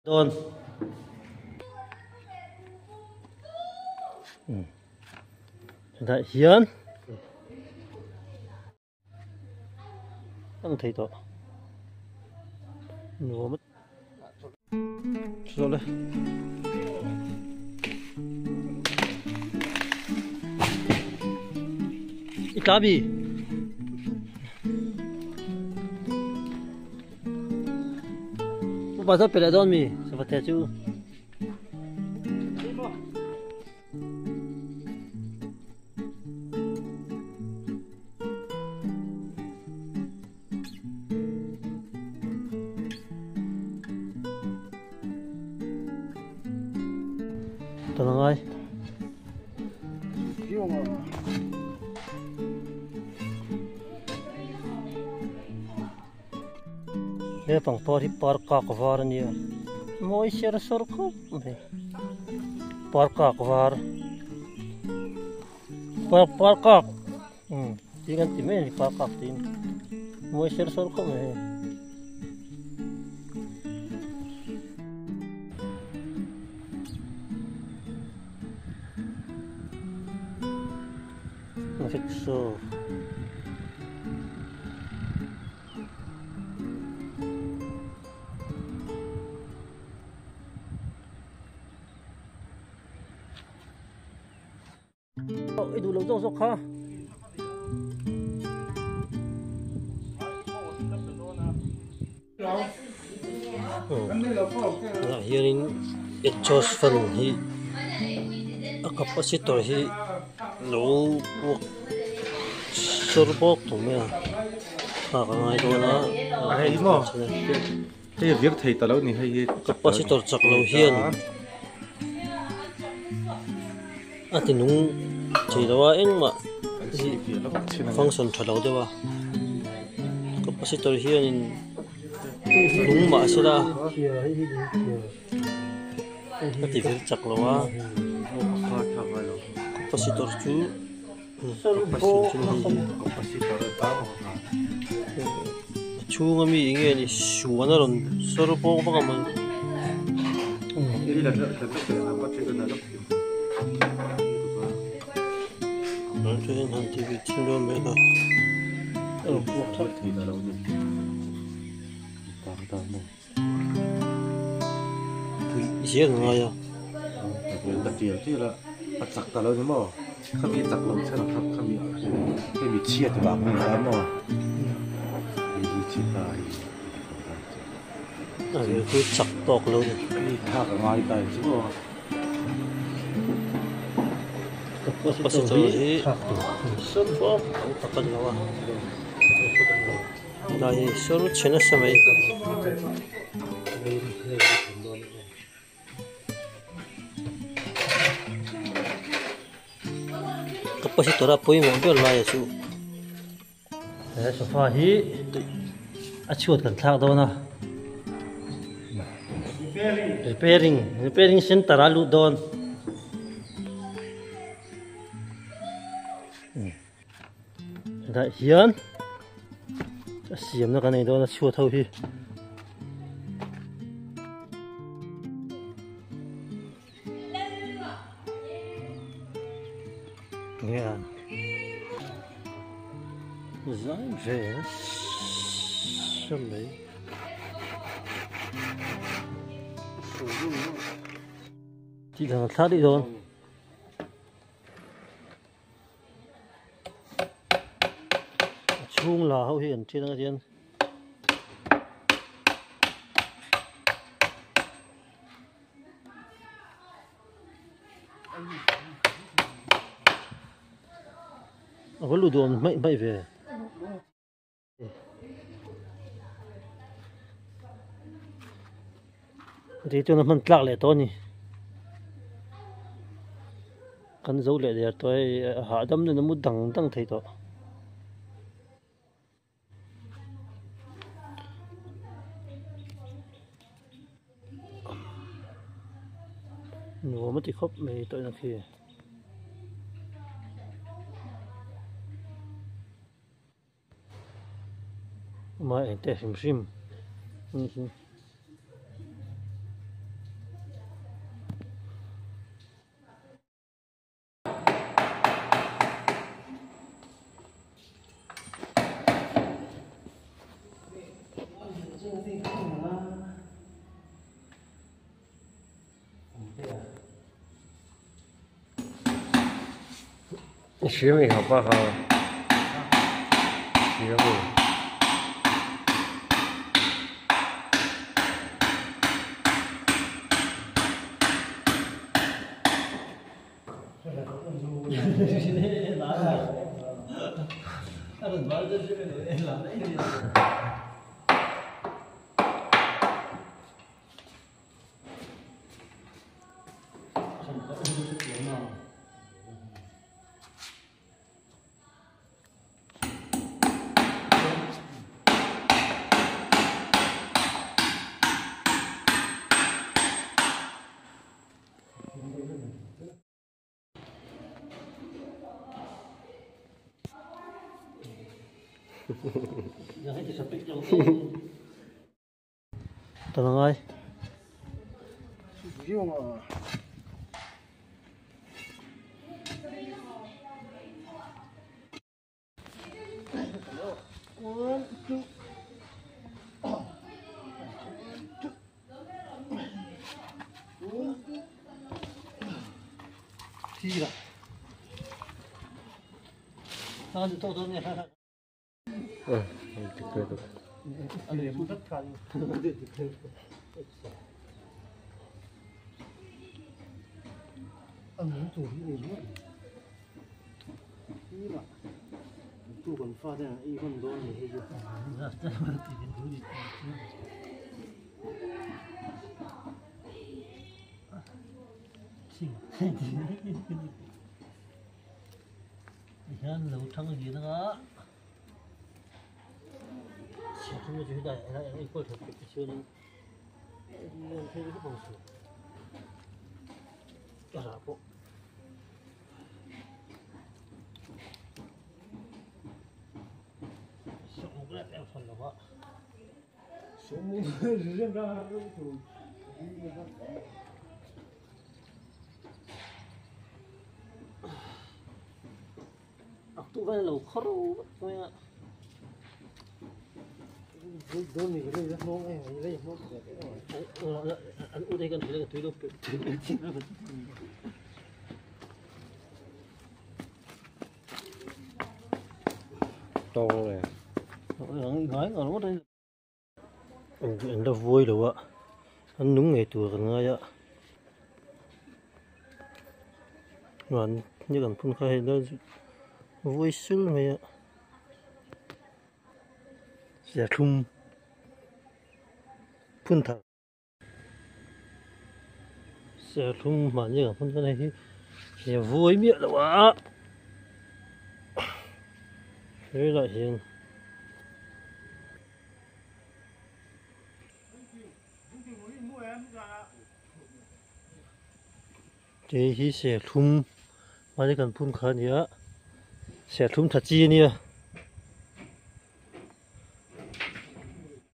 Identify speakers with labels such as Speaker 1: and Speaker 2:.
Speaker 1: Don. Đại hiến. Không thấy to. Nó mất. Rồi đây. Ít lá bì. Bao giờ phải lại đón mì, sao phải theo chú? Tao nói ai? Đây bằng to thì park các var nhiều, mỗi xe sор khóc này, park các var, park các, thì kan tìm mấy park các tìm, mỗi xe sор khóc này, nó thích số. Ôi đủ lâu rồi ha. Hiện exhaust fan hi capacitor hi low servo tu me ha ngai do na
Speaker 2: hay mo hay việc thầy tao ni hay
Speaker 1: capacitor chak lo hian ati nung chỉ đó anh mà function thalo dewa capacitor hian nung ma sira ati vir chak lo wa capacitor chu chu ngami inge ni suwana ron servo ba kaman Nanti nanti bikin dulu mereka. Iya nggak ya?
Speaker 2: Kecil sih lah. Acak kalau ni mo, kami acak long saya nak kami cia tu bang ni lah mo. Ini cita ini.
Speaker 1: Nah, itu cak tok lo ni.
Speaker 2: Ini tak ngai tai semua.
Speaker 1: Capacitor hi servo takan lawa dai soru chena samai capacitor apoi mo bel la ya chu sofa hi achuat kan thak do na repairing center alu don đại hiến xiêm nó cái này đó là chua thâu hi nghe dãi về xem đấy chỉ là sát đi thôi chung là hậu hiện trên cái trên có lùi đồn mạnh bay về thì cho nó mình lạc lại to nhỉ căn dấu lại để tôi hạ đâm nó muốn đằng đằng thấy to nó mất thì khóc mày tội là khi mà anh tè sim sim
Speaker 3: 学没好不好？学没。
Speaker 1: Tao ơi. Thì sao tôi thôi nha.
Speaker 3: 그래도
Speaker 1: 아니 무섭다. 안 좋은데 이거 두번 파대 이건 너무 해줘. hiện lẩu trắng gì nữa chỉ không có chuyện đại là anh quay thật cái chuyện nên thấy cái bông sữa cái啥不小不来别穿的话小木是人家都就tụi bay lẩu khó đâu thôi ạ đôi mình cái này nó ngay này đây nó ở đây cần phải là tùy đâu
Speaker 3: to này
Speaker 1: nói còn nó đây anh đã vui rồi ạ anh đúng ngày tuổi còn ngay ạ mà như cần phun khai nó vui sướng mày ạ sẽ thum phun thật sẽ thum mà như cần phun cái này thì sẽ vui miệng rồi ạ thế lại hiện thì sẽ thum mà như cần phun khai nữa sẽ thum thật chi nhỉ